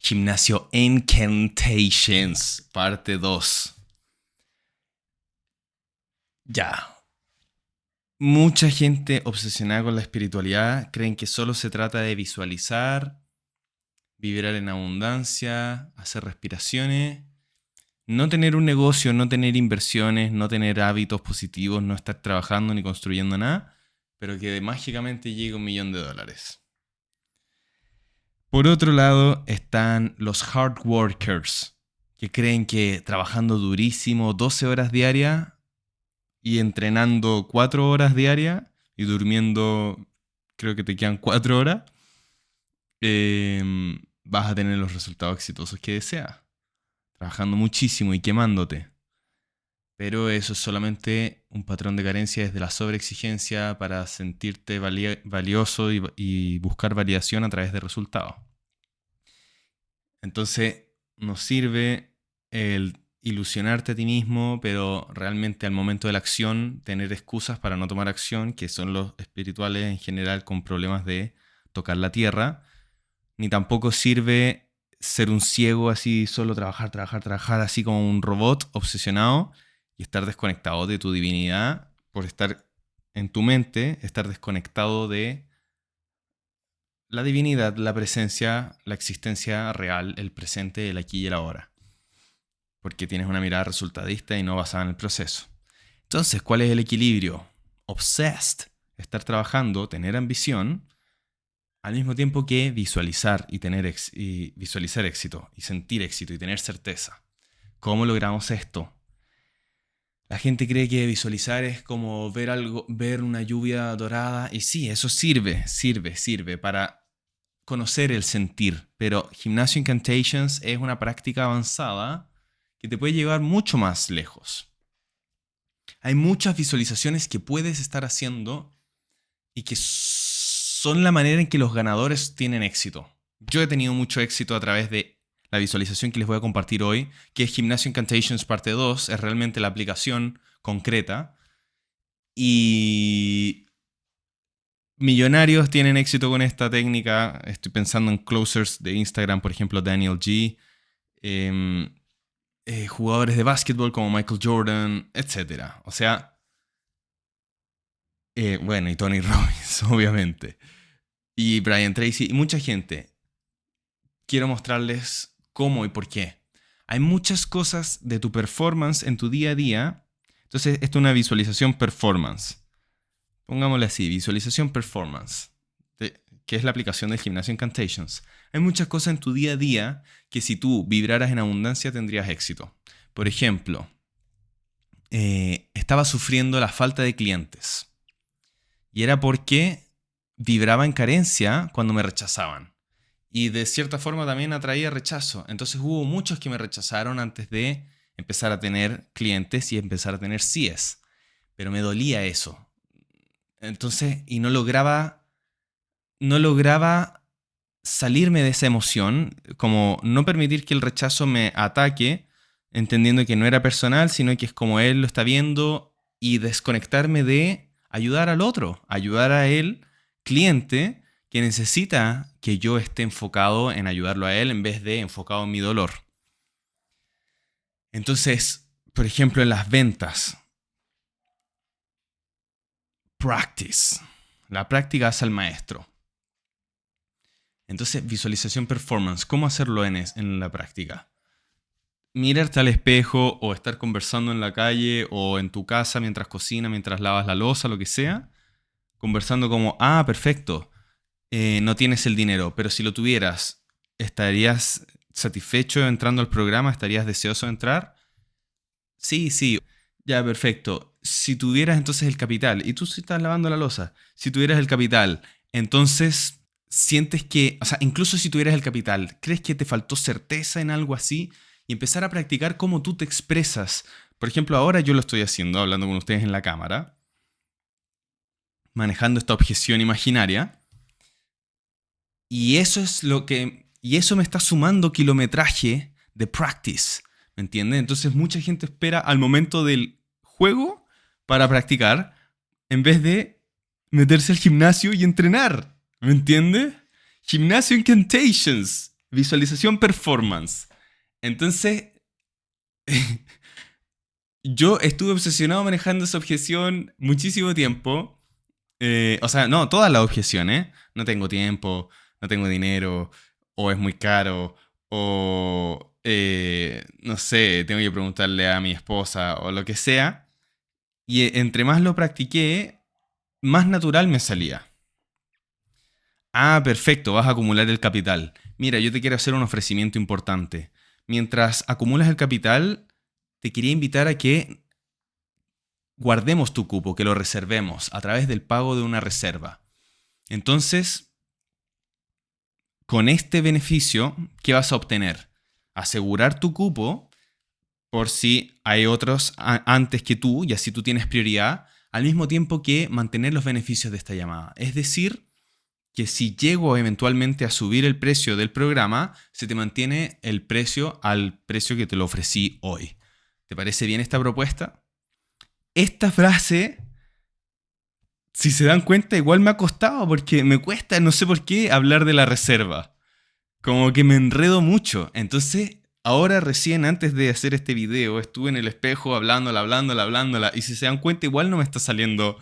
Gimnasio Incantations, parte 2. Ya. Mucha gente obsesionada con la espiritualidad creen que solo se trata de visualizar, vibrar en abundancia, hacer respiraciones, no tener un negocio, no tener inversiones, no tener hábitos positivos, no estar trabajando ni construyendo nada, pero que mágicamente llegue $1 millón. Por otro lado están los hard workers, que creen que trabajando durísimo 12 horas diarias y entrenando 4 horas diarias y durmiendo, creo que te quedan 4 horas, vas a tener los resultados exitosos que deseas, trabajando muchísimo y quemándote. Pero eso es solamente un patrón de carencia desde la sobreexigencia para sentirte valioso y buscar validación a través de resultados. Entonces, nos sirve el ilusionarte a ti mismo, pero realmente al momento de la acción, tener excusas para no tomar acción, que son los espirituales en general con problemas de tocar la tierra. Ni tampoco sirve ser un ciego así, solo trabajar, así como un robot obsesionado y estar desconectado de tu divinidad por estar en tu mente, estar desconectado de la divinidad, la presencia, la existencia real, el presente, el aquí y el ahora. Porque tienes una mirada resultadista y no basada en el proceso. Entonces, ¿cuál es el equilibrio? Obsessed, estar trabajando, tener ambición, al mismo tiempo que visualizar y visualizar éxito, y sentir éxito, y tener certeza. ¿Cómo logramos esto? La gente cree que visualizar es como ver una lluvia dorada, y sí, eso sirve para conocer el sentir, pero Gimnasio Incantations es una práctica avanzada que te puede llevar mucho más lejos. Hay muchas visualizaciones que puedes estar haciendo y que son la manera en que los ganadores tienen éxito. Yo he tenido mucho éxito a través de la visualización que les voy a compartir hoy, que es Gimnasio Incantations parte 2, es realmente la aplicación concreta. Y millonarios tienen éxito con esta técnica. Estoy pensando en closers de Instagram, por ejemplo, Daniel G. Jugadores de básquetbol como Michael Jordan, etc. O sea, bueno, y Tony Robbins, obviamente. Y Brian Tracy y mucha gente. Quiero mostrarles cómo y por qué. Hay muchas cosas de tu performance en tu día a día. Entonces, esto es una visualización performance. Pongámosle así, visualización performance, que es la aplicación del Gimnasio Incantations. Hay muchas cosas en tu día a día que si tú vibraras en abundancia tendrías éxito. Por ejemplo, estaba sufriendo la falta de clientes. Y era porque vibraba en carencia cuando me rechazaban. Y de cierta forma también atraía rechazo. Entonces hubo muchos que me rechazaron antes de empezar a tener clientes y empezar a tener síes. Pero me dolía eso. Entonces, y no lograba salirme de esa emoción, como no permitir que el rechazo me ataque, entendiendo que no era personal, sino que es como él lo está viendo, y desconectarme de ayudar al otro, ayudar a él, cliente, que necesita que yo esté enfocado en ayudarlo a él en vez de enfocado en mi dolor. Entonces, por ejemplo, en las ventas, practice. La práctica hace al maestro. Entonces, visualización performance. ¿Cómo hacerlo en la práctica? Mirarte al espejo o estar conversando en la calle o en tu casa mientras cocinas, mientras lavas la loza, lo que sea. Conversando como, perfecto, no tienes el dinero, pero si lo tuvieras, ¿estarías satisfecho entrando al programa? ¿Estarías deseoso de entrar? Sí, ya, perfecto. Si tuvieras entonces el capital, y tú sí estás lavando la loza, si tuvieras el capital, entonces sientes que, o sea, incluso si tuvieras el capital, ¿crees que te faltó certeza en algo así? Y empezar a practicar cómo tú te expresas. Por ejemplo, ahora yo lo estoy haciendo, hablando con ustedes en la cámara, manejando esta objeción imaginaria, y eso me está sumando kilometraje de practice, ¿me entiendes? Entonces mucha gente espera al momento del juego para practicar en vez de meterse al gimnasio y entrenar, ¿me entiendes? Gimnasio Incantations, Visualización Performance. Entonces, yo estuve obsesionado manejando esa objeción muchísimo tiempo. O sea, no, todas las objeciones. No tengo tiempo, no tengo dinero, o es muy caro, o no sé, tengo que preguntarle a mi esposa, o lo que sea. Y entre más lo practiqué, más natural me salía. Ah, perfecto, vas a acumular el capital. Mira, yo te quiero hacer un ofrecimiento importante. Mientras acumulas el capital, te quería invitar a que guardemos tu cupo, que lo reservemos a través del pago de una reserva. Entonces, con este beneficio, ¿qué vas a obtener? Asegurar tu cupo por si hay otros antes que tú y así tú tienes prioridad, al mismo tiempo que mantener los beneficios de esta llamada. Es decir, que si llego eventualmente a subir el precio del programa, se te mantiene el precio al precio que te lo ofrecí hoy. ¿Te parece bien esta propuesta? Esta frase, si se dan cuenta, igual me ha costado porque me cuesta, no sé por qué, hablar de la reserva. Como que me enredo mucho. Entonces, ahora recién antes de hacer este video, estuve en el espejo hablándola. Y si se dan cuenta, igual no me está saliendo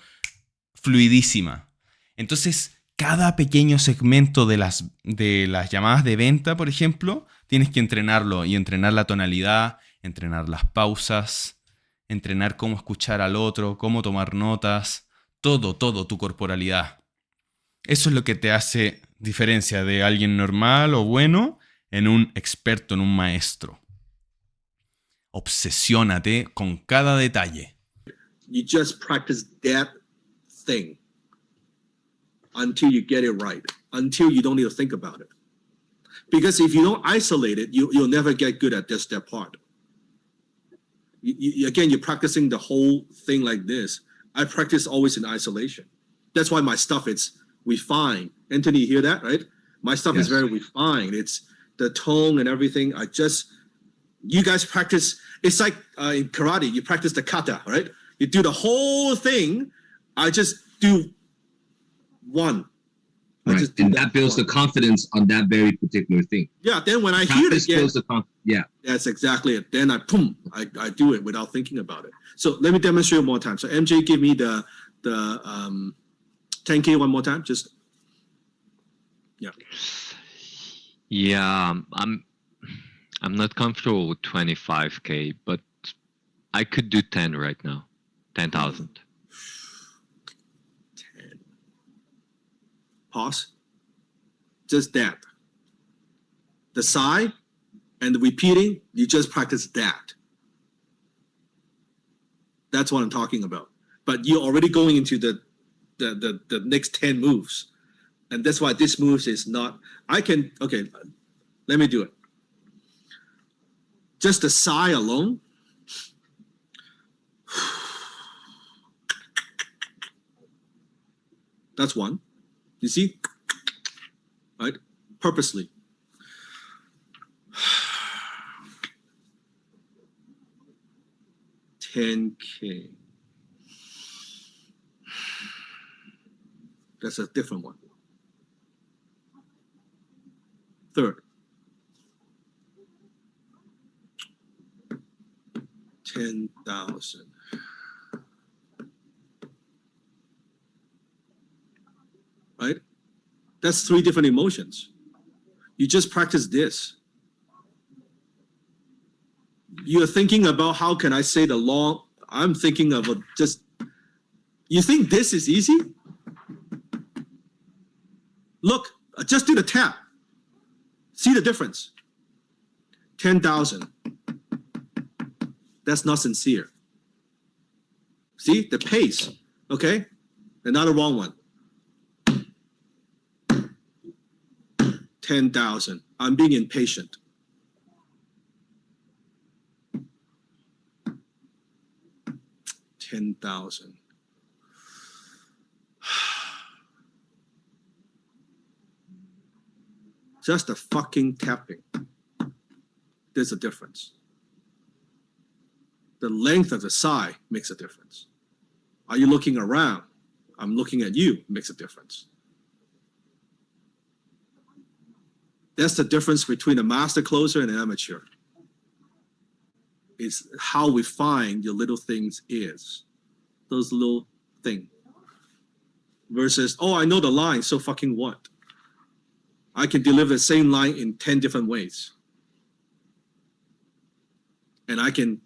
fluidísima. Entonces, cada pequeño segmento de las llamadas de venta, por ejemplo, tienes que entrenarlo y entrenar la tonalidad, entrenar las pausas, entrenar cómo escuchar al otro, cómo tomar notas, todo, tu corporalidad. Eso es lo que te hace diferencia de alguien normal o bueno en un experto, en un maestro. Obsesiónate con cada detalle. You just practice that thing until you get it right, until you don't need to think about it. Because if you don't isolate it, you'll never get good at that part. Again, you're practicing the whole thing like this. I practice always in isolation. That's why my stuff is refined. Anthony, you hear that, right? My stuff is very refined. It's the tone and everything. You guys practice, it's like in karate, you practice the kata, right? You do the whole thing. I just do one. Right. And that builds the confidence on that very particular thing. Yeah, then when I hear it again, yeah, that's exactly it. Then I do it without thinking about it. So let me demonstrate one more time. So MJ, give me the 10K one more time. Just Yeah, I'm not comfortable with 25K, but I could do 10 right now. 10,000. 10. Pause. Just that. The sigh and the repeating, you just practice that. That's what I'm talking about. But you're already going into the next 10 moves. And that's why this moves is not, okay, let me do it. Just the sigh alone. That's one. You see? Right? Purposely. $10K. That's a different one. Third. 10,000. Right? That's 3 different emotions. You just practice this. You're thinking about how can I say the long, I'm thinking of you think this is easy? Look, just do the tap. See the difference. 10,000. That's not sincere. See the pace, okay? Another wrong one. 10,000. I'm being impatient. $10,000. Just a fucking tapping. There's a difference. The length of the sigh makes a difference. Are you looking around? I'm looking at you, makes a difference. That's the difference between a master closer and an amateur. It's how we find your little things is. Those little things. Versus, oh, I know the line, so fucking what? I can deliver the same line in 10 different ways. And I can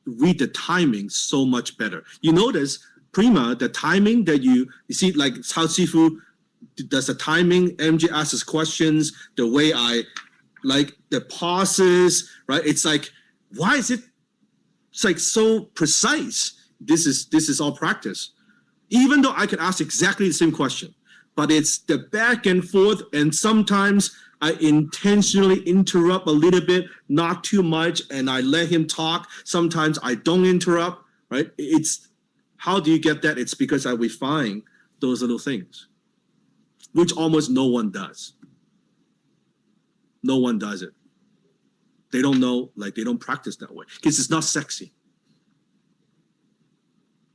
read the timing so much better. You notice, Prima, the timing that you see, like how Sifu does the timing, MJ asks his questions, the way I like the pauses, right? It's like, why is it? It's like so precise. This is all practice. Even though I could ask exactly the same question, but it's the back and forth, and sometimes I intentionally interrupt a little bit, not too much, and I let him talk. Sometimes I don't interrupt, right? It's how do you get that? It's because I refine those little things, which almost no one does. No one does it. They don't know, like they don't practice that way because it's not sexy.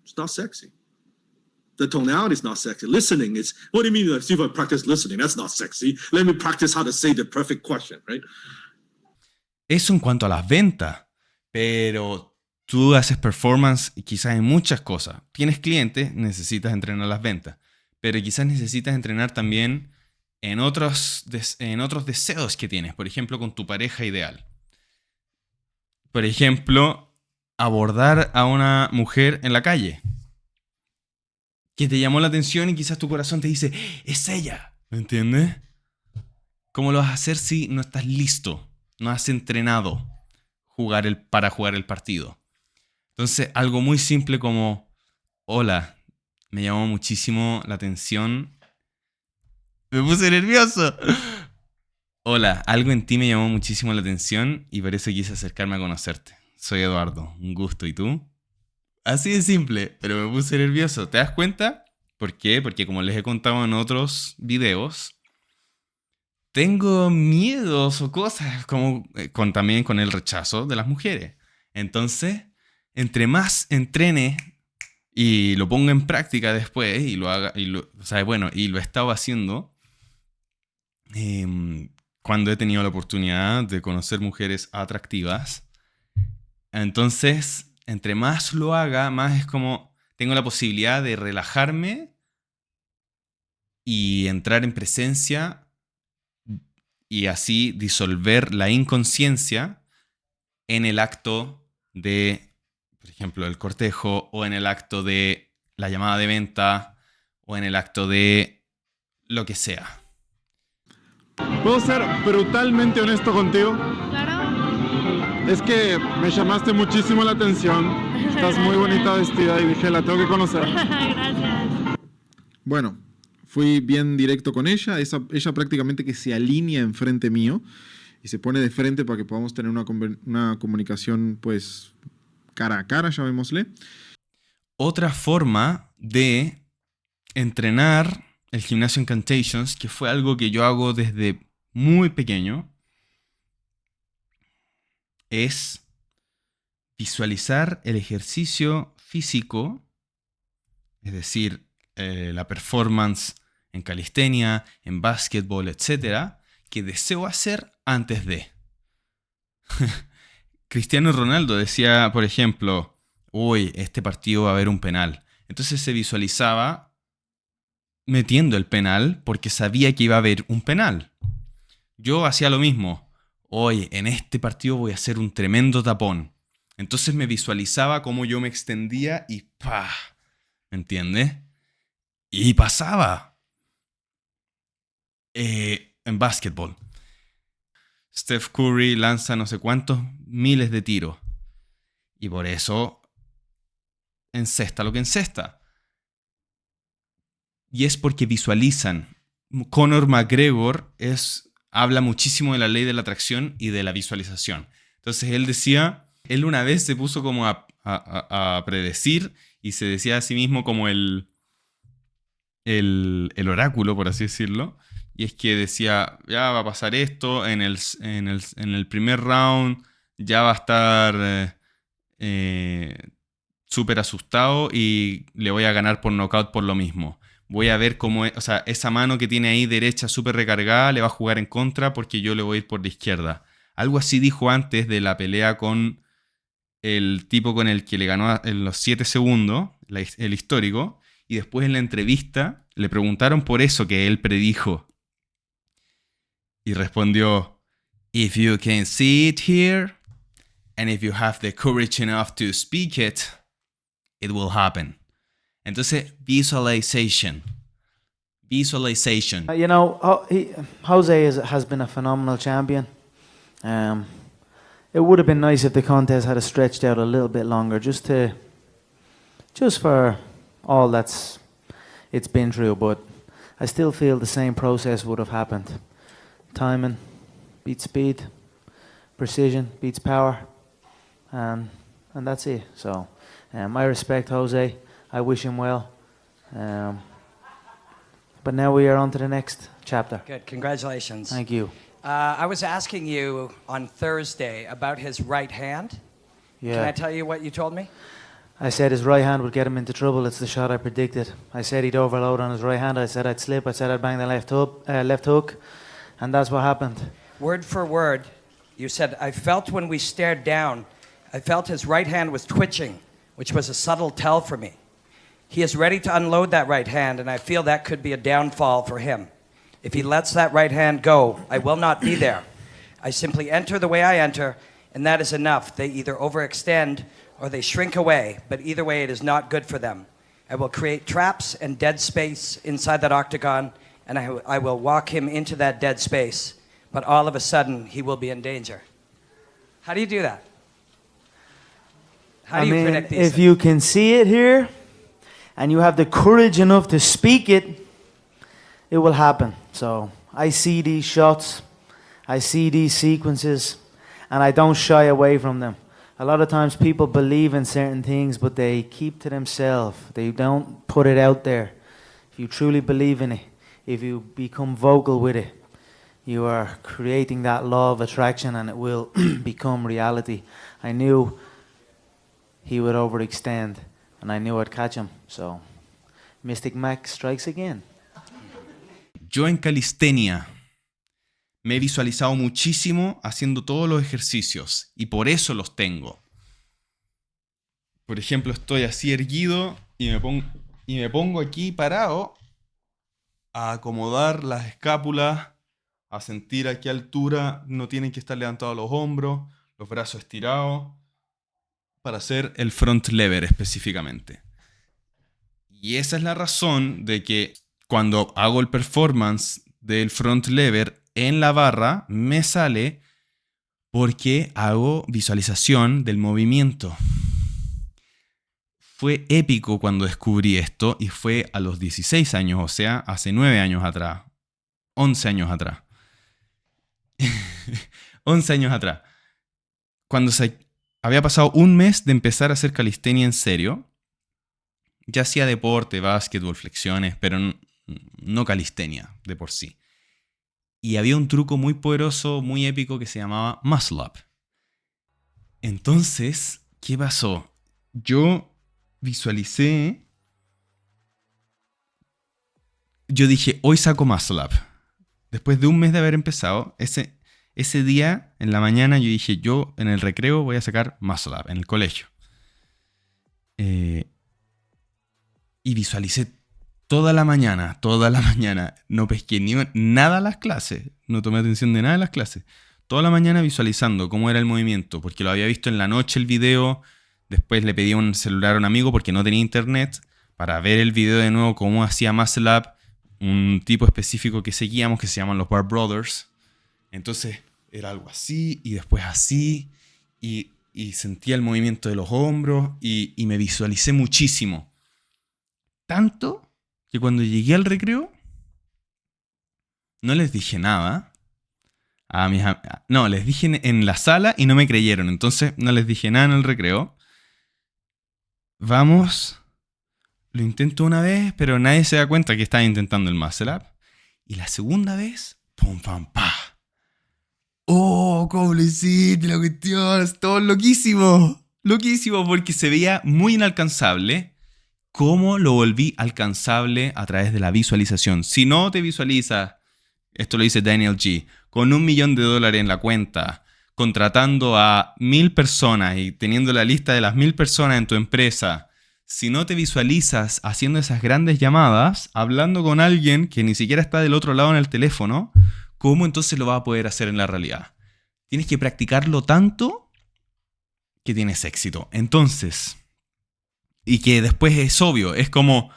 It's not sexy. The tonality is not sexy. Listening is, what do you mean? Like, see if I practice listening, that's not sexy. Let me practice how to say the perfect question, right? Eso en cuanto a las ventas, pero tú haces performance quizás en muchas cosas. Tienes clientes, necesitas entrenar las ventas, pero quizás necesitas entrenar también en otros deseos que tienes, por ejemplo, con tu pareja ideal. Por ejemplo, abordar a una mujer en la calle que te llamó la atención y quizás tu corazón te dice, es ella, ¿me entiendes? ¿Cómo lo vas a hacer si no estás listo? No has entrenado para jugar el partido. Entonces, algo muy simple como, hola, me llamó muchísimo la atención. Me puse nervioso. Hola, algo en ti me llamó muchísimo la atención y por eso quise acercarme a conocerte. Soy Eduardo, un gusto. ¿Y tú? Así de simple, pero me puse nervioso. ¿Te das cuenta? ¿Por qué? Porque como les he contado en otros videos, tengo miedos o cosas como también con el rechazo de las mujeres. Entonces, entre más entrene y lo ponga en práctica después y lo haga, y lo he estado haciendo cuando he tenido la oportunidad de conocer mujeres atractivas. Entonces, entre más lo haga, más es como tengo la posibilidad de relajarme y entrar en presencia y así disolver la inconsciencia en el acto de, por ejemplo, el cortejo, o en el acto de la llamada de venta, o en el acto de lo que sea. ¿Puedo ser brutalmente honesto contigo? Claro. Es que me llamaste muchísimo la atención. Estás muy bonita vestida y dije, la tengo que conocer. Gracias. Bueno, fui bien directo con ella. Ella prácticamente que se alinea enfrente mío y se pone de frente para que podamos tener una comunicación, pues, cara a cara, llamémosle. Otra forma de entrenar el gimnasio Incantations, que fue algo que yo hago desde muy pequeño, es visualizar el ejercicio físico, es decir, la performance en calistenia, en básquetbol, etc., que deseo hacer antes de. Cristiano Ronaldo decía, por ejemplo, hoy este partido va a haber un penal. Entonces se visualizaba metiendo el penal porque sabía que iba a haber un penal. Yo hacía lo mismo. Hoy en este partido voy a hacer un tremendo tapón. Entonces me visualizaba cómo yo me extendía y ¡pah! ¿Me entiendes? Y pasaba. En básquetbol, Steph Curry lanza no sé cuántos miles de tiros. Y por eso encesta lo que encesta. Y es porque visualizan. Conor McGregor habla muchísimo de la ley de la atracción y de la visualización. Entonces él decía, él una vez se puso como a predecir y se decía a sí mismo como el oráculo, por así decirlo. Y es que decía, ya va a pasar esto, en el primer round ya va a estar súper asustado y le voy a ganar por knockout por lo mismo. voy a ver cómo es, o sea, esa mano que tiene ahí derecha súper recargada le va a jugar en contra porque yo le voy a ir por la izquierda. Algo así dijo antes de la pelea con el tipo con el que le ganó en los 7 segundos, el histórico, y después en la entrevista le preguntaron por eso que él predijo. Y respondió, "If you can see it here, and if you have the courage enough to speak it, it will happen." Entonces, visualization. Visualization. You know, Jose has been a phenomenal champion. It would have been nice if the contest had stretched out a little bit longer, just for all it's been through. But I still feel the same process would have happened. Timing beats speed, precision beats power, and that's it. So, I respect Jose. I wish him well. But now we are on to the next chapter. Good, congratulations. Thank you. I was asking you on Thursday about his right hand. Yeah. Can I tell you what you told me? I said his right hand would get him into trouble. It's the shot I predicted. I said he'd overload on his right hand. I said I'd slip. I said I'd bang the left hook. And that's what happened. Word for word, you said, I felt when we stared down, I felt his right hand was twitching, which was a subtle tell for me. He is ready to unload that right hand, and I feel that could be a downfall for him. If he lets that right hand go, I will not be there. I simply enter the way I enter, and that is enough. They either overextend or they shrink away, but either way, it is not good for them. I will create traps and dead space inside that octagon, and I will walk him into that dead space, but all of a sudden, he will be in danger. How do you do that? How do you predict these if things? you can see it here, and you have the courage enough to speak it, it will happen. So I see these shots, I see these sequences, and I don't shy away from them. A lot of times people believe in certain things, but they keep to themselves. They don't put it out there. If you truly believe in it, if you become vocal with it, you are creating that law of attraction and it will become reality. I knew he would overextend, and I knew I'd catch him. So, Mystic Mac strikes again. Yo en calistenia me he visualizado muchísimo haciendo todos los ejercicios y por eso los tengo. Por ejemplo, estoy así erguido y me pongo aquí parado a acomodar las escápulas, a sentir a qué altura no tienen que estar levantados los hombros, los brazos estirados, para hacer el front lever específicamente. Y esa es la razón de que cuando hago el performance del front lever en la barra, me sale porque hago visualización del movimiento. Fue épico cuando descubrí esto y fue a los 16 años, o sea, hace 9 años atrás, 11 años atrás. 11 años atrás. Cuando había pasado un mes de empezar a hacer calistenia en serio. Ya hacía deporte, básquetbol, flexiones, pero no calistenia de por sí. Y había un truco muy poderoso, muy épico que se llamaba Muscle Up. Entonces, ¿qué pasó? Yo visualicé... Yo dije, hoy saco Muscle Up. Después de un mes de haber empezado, ese día, en la mañana, yo dije, yo en el recreo voy a sacar Muscle Up, en el colegio. Y visualicé toda la mañana. No pesqué nada a las clases. No tomé atención de nada a las clases. Toda la mañana visualizando cómo era el movimiento. Porque lo había visto en la noche el video. Después le pedí un celular a un amigo porque no tenía internet. Para ver el video de nuevo, cómo hacía Muscle Up. Un tipo específico que seguíamos que se llaman los Bar Brothers. Entonces era algo así y después así. Y sentía el movimiento de los hombros. Y me visualicé muchísimo. Tanto que cuando llegué al recreo no les dije nada a mis no, les dije en la sala y no me creyeron. Entonces no les dije nada en el recreo. Vamos, lo intento una vez, pero nadie se da cuenta que estaba intentando el muscle up. Y la segunda vez, pum, pam, pa. ¡Oh, cómo lo hiciste la cuestión! ¡Todo loquísimo! Loquísimo porque se veía muy inalcanzable. ¿Cómo lo volví alcanzable a través de la visualización? Si no te visualizas, esto lo dice Daniel G., con $1 millón en la cuenta, contratando a 1000 personas y teniendo la lista de las 1000 personas en tu empresa, si no te visualizas haciendo esas grandes llamadas, hablando con alguien que ni siquiera está del otro lado en el teléfono, ¿cómo entonces lo vas a poder hacer en la realidad? Tienes que practicarlo tanto que tienes éxito. Entonces, y que después es obvio, es como,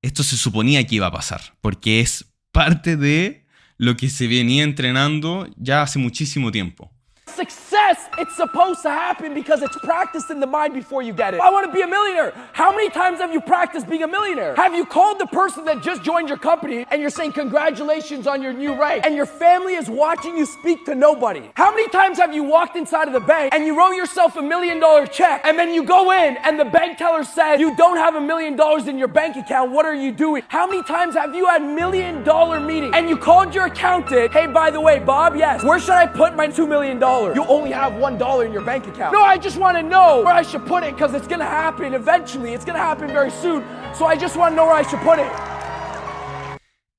esto se suponía que iba a pasar, porque es parte de lo que se venía entrenando ya hace muchísimo tiempo. Success, it's supposed to happen because it's practiced in the mind before you get it. I want to be a millionaire. How many times have you practiced being a millionaire? Have you called the person that just joined your company and you're saying congratulations on your new rank and your family is watching you speak to nobody? How many times have you walked inside of the bank and you wrote yourself $1 million check and then you go in and the bank teller says you don't have $1 million in your bank account, what are you doing? How many times have you had $1 million meetings and you called your accountant, hey, by the way, Bob, yes, where should I put my $2 million? You only have $1 in your bank account. No, I just want to know where I should put it because it's going to happen eventually. It's going to happen very soon. So I just want to know where I should put it.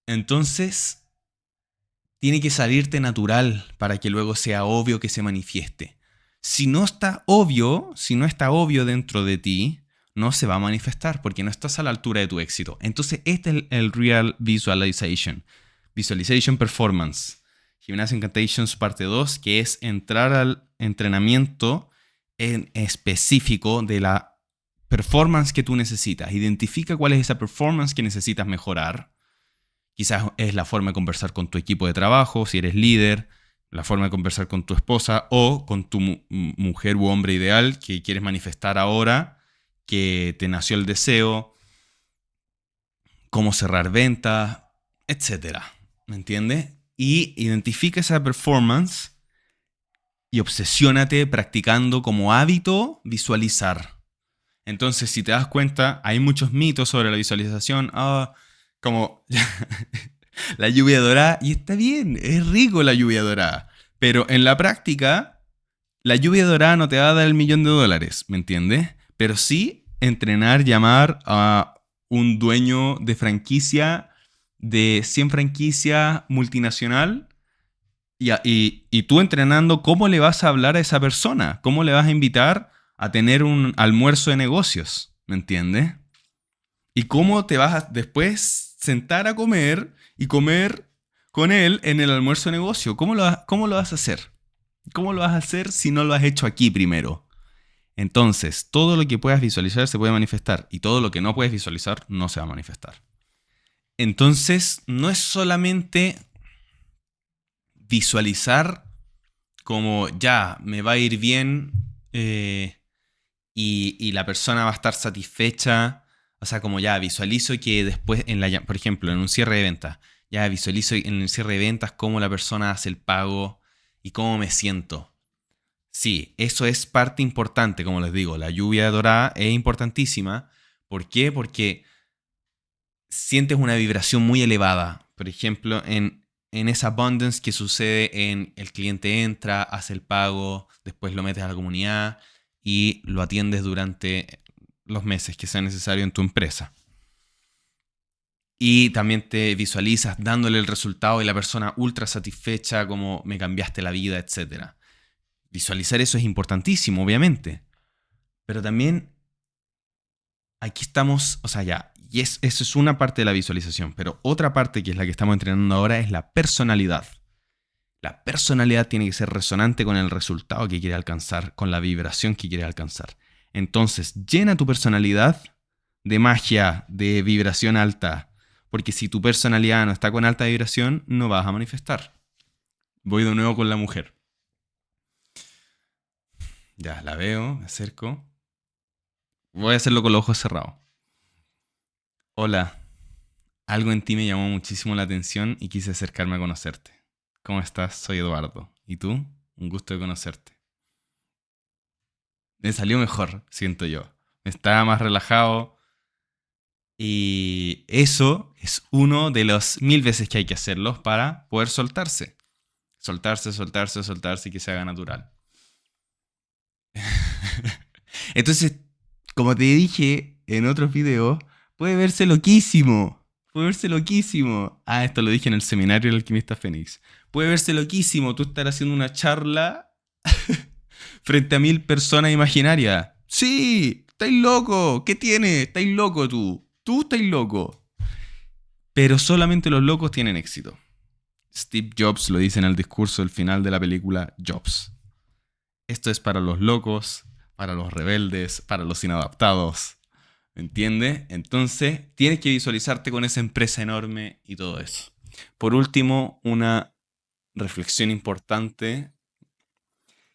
Entonces, tiene que salirte natural para que luego sea obvio que se manifieste. Si no está obvio dentro de ti, no se va a manifestar porque no estás a la altura de tu éxito. Entonces, este es el Real Visualization. Visualization Performance. Gimnasia Incantations parte 2, que es entrar al entrenamiento en específico de la performance que tú necesitas. Identifica cuál es esa performance que necesitas mejorar. Quizás es la forma de conversar con tu equipo de trabajo, si eres líder, la forma de conversar con tu esposa o con tu mujer u hombre ideal que quieres manifestar ahora, que te nació el deseo, cómo cerrar ventas, etc. ¿Me entiendes? Y identifica esa performance y obsesiónate practicando como hábito visualizar. Entonces, si te das cuenta, hay muchos mitos sobre la visualización. Como la lluvia dorada. Y está bien, es rico la lluvia dorada. Pero en la práctica, la lluvia dorada no te va a dar $1 millón, ¿me entiendes? Pero sí entrenar, llamar a un dueño de franquicia de 100 franquicias multinacional y tú entrenando cómo le vas a hablar a esa persona, cómo le vas a invitar a tener un almuerzo de negocios, ¿me entiendes? Y cómo te vas a después sentar a comer y comer con él en el almuerzo de negocio. ¿Cómo lo vas a hacer? ¿Cómo lo vas a hacer si no lo has hecho aquí primero? Entonces, todo lo que puedas visualizar se puede manifestar y todo lo que no puedes visualizar no se va a manifestar. Entonces, no es solamente visualizar como ya me va a ir bien y la persona va a estar satisfecha. O sea, como ya visualizo que después, por ejemplo, en un cierre de ventas, ya visualizo en el cierre de ventas cómo la persona hace el pago y cómo me siento. Sí, eso es parte importante, como les digo. La lluvia dorada es importantísima. ¿Por qué? Porque sientes una vibración muy elevada. Por ejemplo, en esa abundance que sucede en el cliente entra, hace el pago, después lo metes a la comunidad y lo atiendes durante los meses que sea necesario en tu empresa. Y también te visualizas dándole el resultado y la persona ultra satisfecha, como me cambiaste la vida, etc. Visualizar eso es importantísimo, obviamente. Pero también aquí estamos, o sea, ya, y eso es una parte de la visualización, pero otra parte que es la que estamos entrenando ahora es la personalidad. La personalidad tiene que ser resonante con el resultado que quiere alcanzar, con la vibración que quiere alcanzar. Entonces, llena tu personalidad de magia, de vibración alta, porque si tu personalidad no está con alta vibración, no vas a manifestar. Voy de nuevo con la mujer. Ya, la veo, me acerco. Voy a hacerlo con los ojos cerrados. Hola, algo en ti me llamó muchísimo la atención y quise acercarme a conocerte. ¿Cómo estás? Soy Eduardo. ¿Y tú? Un gusto de conocerte. Me salió mejor, siento yo. Estaba más relajado. Y eso es uno de los 1000 veces que hay que hacerlo para poder soltarse. Soltarse y que se haga natural. Entonces, como te dije, en otros videos, puede verse loquísimo. Puede verse loquísimo. Ah, esto lo dije en el seminario del alquimista Fénix. Puede verse loquísimo tú estar haciendo una charla frente a 1000 personas imaginarias. Sí, estáis loco. ¿Qué tiene? Estáis loco tú. Tú estáis loco. Pero solamente los locos tienen éxito. Steve Jobs lo dice en el discurso del final de la película Jobs. Esto es para los locos, para los rebeldes, para los inadaptados. ¿Me entiendes? Entonces, tienes que visualizarte con esa empresa enorme y todo eso. Por último, una reflexión importante,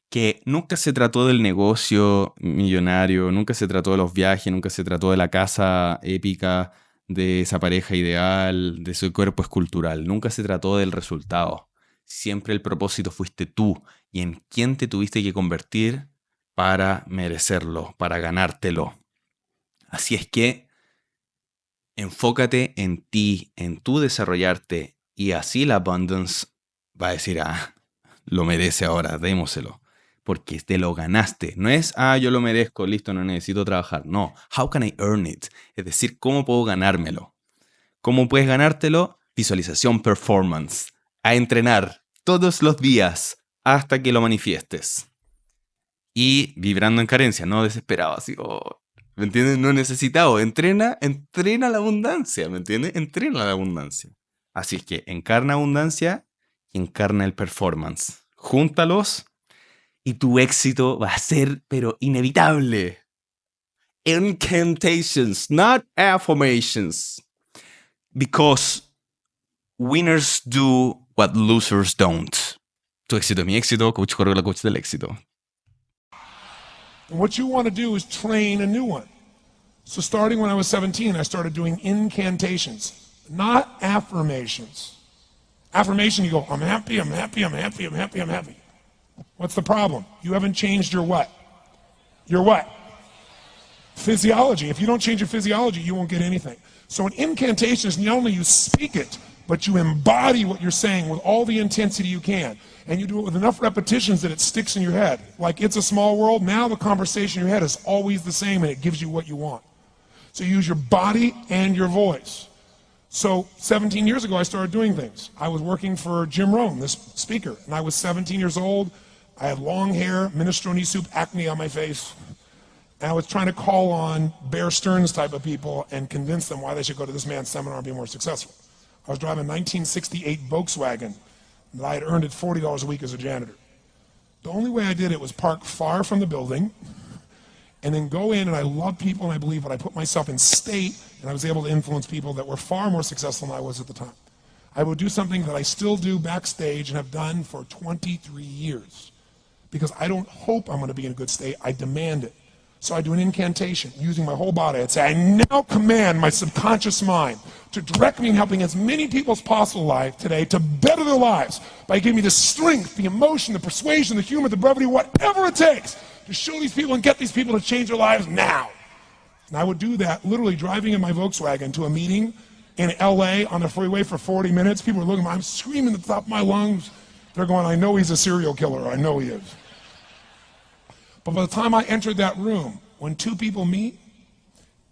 que nunca se trató del negocio millonario, nunca se trató de los viajes, nunca se trató de la casa épica, de esa pareja ideal, de ese cuerpo escultural. Nunca se trató del resultado. Siempre el propósito fuiste tú y en quién te tuviste que convertir para merecerlo, para ganártelo. Así es que enfócate en ti, en tu desarrollarte, y así la abundance va a decir, lo merece ahora, démoselo. Porque te lo ganaste. No es, yo lo merezco, listo, no necesito trabajar. No, how can I earn it? Es decir, ¿cómo puedo ganármelo? ¿Cómo puedes ganártelo? Visualización Performance. A entrenar todos los días hasta que lo manifiestes. Y vibrando en carencia, no desesperado, así, ¿me entiendes? No necesitado. Entrena la abundancia, ¿me entiendes? Entrena la abundancia. Así es que encarna abundancia y encarna el performance. Júntalos y tu éxito va a ser, pero inevitable. Incantations, not affirmations. Because winners do what losers don't. Tu éxito es mi éxito, coach Correo, la coach del éxito. And what you want to do is train a new one. So starting when I was 17, I started doing incantations, not affirmations. Affirmation, you go, I'm happy, I'm happy, I'm happy, I'm happy, I'm happy. What's the problem? You haven't changed your what? Your what? Physiology. If you don't change your physiology, you won't get anything. So an incantation is not only you speak it, but you embody what you're saying with all the intensity you can. And you do it with enough repetitions that it sticks in your head. Like It's a Small World, now the conversation in your head is always the same and it gives you what you want. So you use your body and your voice. So 17 years ago, I started doing things. I was working for Jim Rohn, this speaker, and I was 17 years old. I had long hair, minestrone soup, acne on my face. And I was trying to call on Bear Stearns type of people and convince them why they should go to this man's seminar and be more successful. I was driving a 1968 Volkswagen that I had earned at $40 a week as a janitor. The only way I did it was park far from the building and then go in, and I love people and I believe, but I put myself in state and I was able to influence people that were far more successful than I was at the time. I would do something that I still do backstage and have done for 23 years because I don't hope I'm going to be in a good state, I demand it. So I do an incantation using my whole body. I'd say, I now command my subconscious mind to direct me in helping as many people as possible alive today to better their lives by giving me the strength, the emotion, the persuasion, the humor, the brevity, whatever it takes to show these people and get these people to change their lives now. And I would do that literally driving in my Volkswagen to a meeting in LA on the freeway for 40 minutes. People were looking at me, I'm screaming at the top of my lungs. They're going, I know he's a serial killer, I know he is. But by the time I entered that room, when two people meet,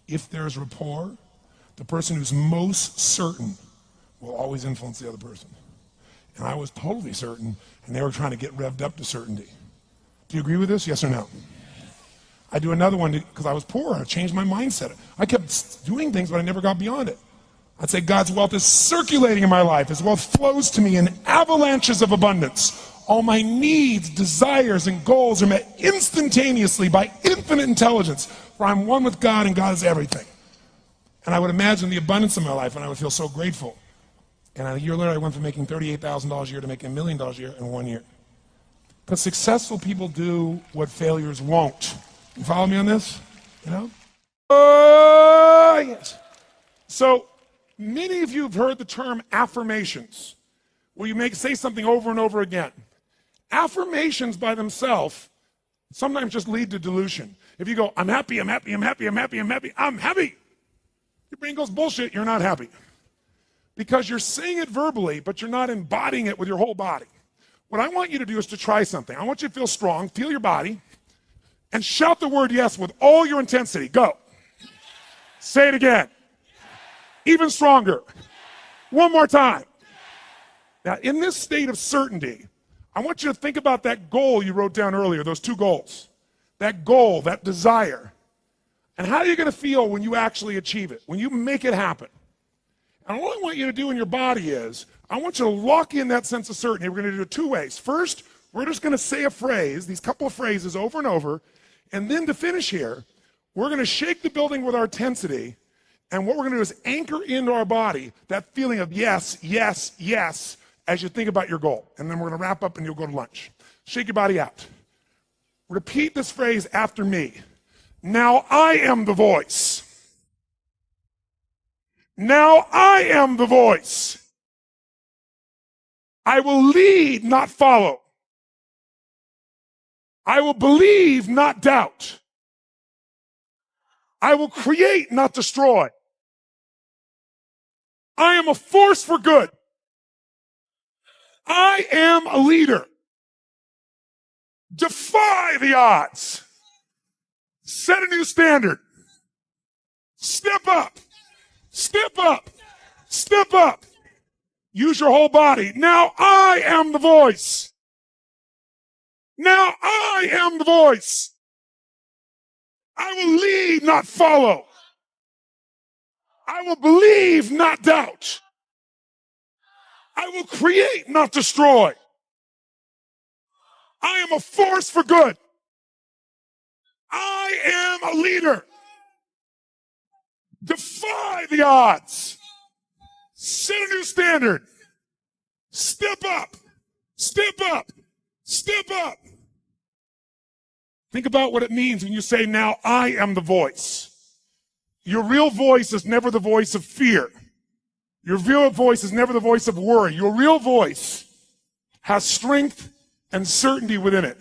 if there's rapport, the person who's most certain will always influence the other person. And I was totally certain, and they were trying to get revved up to certainty. Do you agree with this, yes or no? I do another one because I was poor. I changed my mindset. I kept doing things, but I never got beyond it. I'd say God's wealth is circulating in my life. His wealth flows to me in avalanches of abundance. All my needs, desires, and goals are met instantaneously by infinite intelligence, for I'm one with God and God is everything. And I would imagine the abundance in my life, and I would feel so grateful. And a year later, I went from making $38,000 a year to making $1 million a year in 1 year. Because successful people do what failures won't. You follow me on this? You know? Oh, yes. So many of you have heard the term affirmations, where you say something over and over again. Affirmations by themselves sometimes just lead to delusion. If you go, I'm happy, I'm happy, I'm happy, I'm happy, I'm happy, I'm happy, your brain goes, bullshit, you're not happy. Because you're saying it verbally, but you're not embodying it with your whole body. What I want you to do is to try something. I want you to feel strong, feel your body, and shout the word yes with all your intensity. Go. Say it again. Even stronger. One more time. Now, in this state of certainty, I want you to think about that goal you wrote down earlier, those two goals. That goal, that desire. And how are you going to feel when you actually achieve it, when you make it happen? And all I want you to do in your body is, I want you to lock in that sense of certainty. We're going to do it two ways. First, we're just going to say a phrase, these couple of phrases over and over, and then to finish here, we're going to shake the building with our intensity, and what we're going to do is anchor into our body that feeling of yes, yes, yes, as you think about your goal. And then we're going to wrap up and you'll go to lunch. Shake your body out. Repeat this phrase after me. Now I am the voice. Now I am the voice. I will lead, not follow. I will believe, not doubt. I will create, not destroy. I am a force for good. I am a leader. Defy the odds. Set a new standard. Step up. Step up. Step up. Use your whole body. Now I am the voice. Now I am the voice. I will lead, not follow. I will believe, not doubt. I will create, not destroy. I am a force for good. I am a leader. Defy the odds. Set a new standard. Step up. Step up. Step up. Think about what it means when you say, now I am the voice. Your real voice is never the voice of fear. Your real voice is never the voice of worry. Your real voice has strength and certainty within it.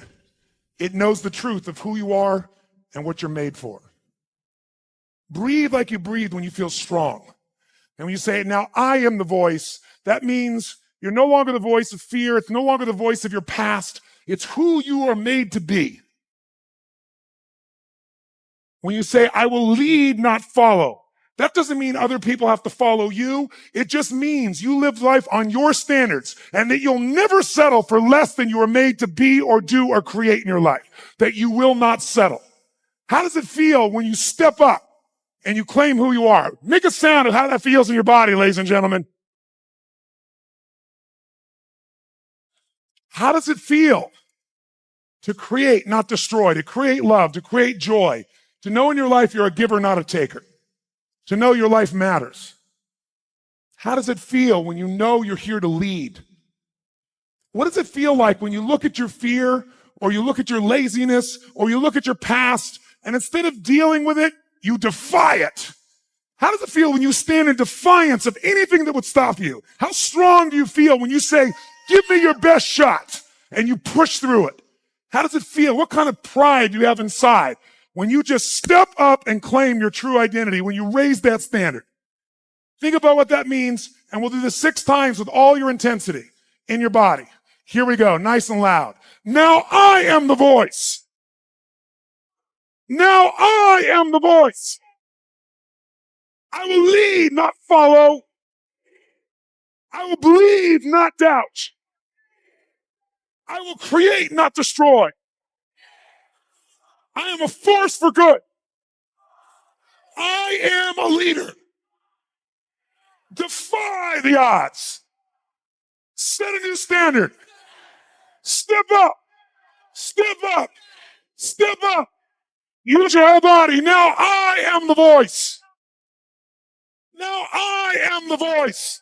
It knows the truth of who you are and what you're made for. Breathe like you breathe when you feel strong. And when you say, now I am the voice, that means you're no longer the voice of fear. It's no longer the voice of your past. It's who you are made to be. When you say, I will lead, not follow, that doesn't mean other people have to follow you. It just means you live life on your standards and that you'll never settle for less than you are made to be or do or create in your life, that you will not settle. How does it feel when you step up and you claim who you are? Make a sound of how that feels in your body, ladies and gentlemen. How does it feel to create, not destroy, to create love, to create joy, to know in your life you're a giver, not a taker, to know your life matters? How does it feel when you know you're here to lead? What does it feel like when you look at your fear or you look at your laziness or you look at your past and instead of dealing with it, you defy it? How does it feel when you stand in defiance of anything that would stop you? How strong do you feel when you say, give me your best shot, and you push through it? How does it feel? What kind of pride do you have inside when you just step up and claim your true identity, when you raise that standard? Think about what that means, and we'll do this 6 times with all your intensity in your body. Here we go, nice and loud. Now I am the voice. Now I am the voice. I will lead, not follow. I will believe, not doubt. I will create, not destroy. I am a force for good. I am a leader. Defy the odds. Set a new standard. Step up. Step up. Step up. Use your whole body. Now I am the voice. Now I am the voice.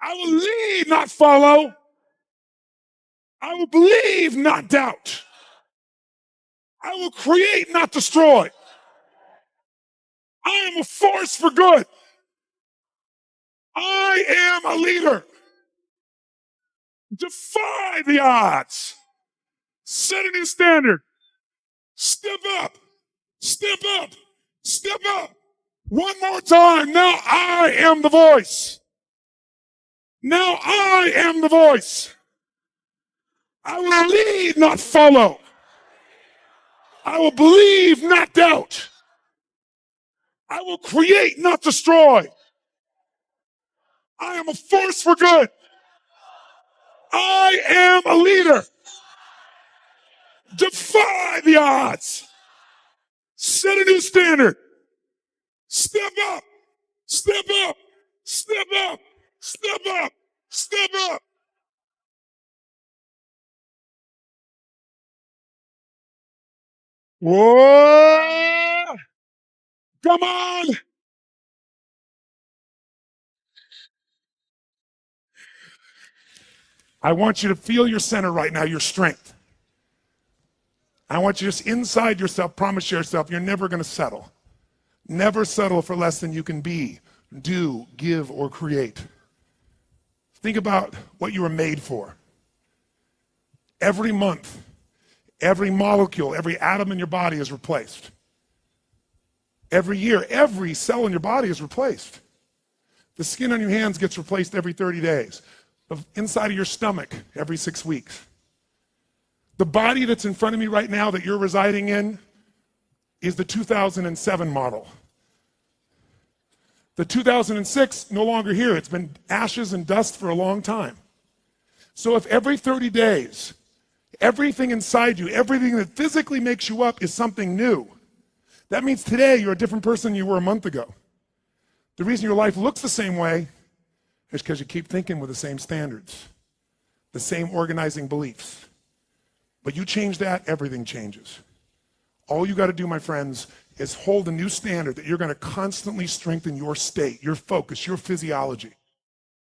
I will lead, not follow. I will believe, not doubt. I will create, not destroy. I am a force for good. I am a leader. Defy the odds. Set a new standard. Step up. Step up. Step up. One more time. Now I am the voice. Now I am the voice. I will lead, not follow. I will believe, not doubt. I will create, not destroy. I am a force for good. I am a leader. Defy the odds. Set a new standard. Step up. Step up. Step up. Step up. Step up. Whoa! Come on! I want you to feel your center right now, your strength. I want you just inside yourself, promise yourself you're never going to settle. Never settle for less than you can be, do, give, or create. Think about what you were made for. Every month, every molecule, every atom in your body is replaced. Every year, every cell in your body is replaced. The skin on your hands gets replaced every 30 days. The inside of your stomach every 6 weeks. The body that's in front of me right now that you're residing in is the 2007 model. The 2006, no longer here. It's been ashes and dust for a long time. So if every 30 days, everything inside you, everything that physically makes you up is something new, that means today you're a different person than you were a month ago. The reason your life looks the same way is because you keep thinking with the same standards, the same organizing beliefs. But you change that, everything changes. All you got to do, my friends, is hold a new standard that you're going to constantly strengthen your state, your focus, your physiology.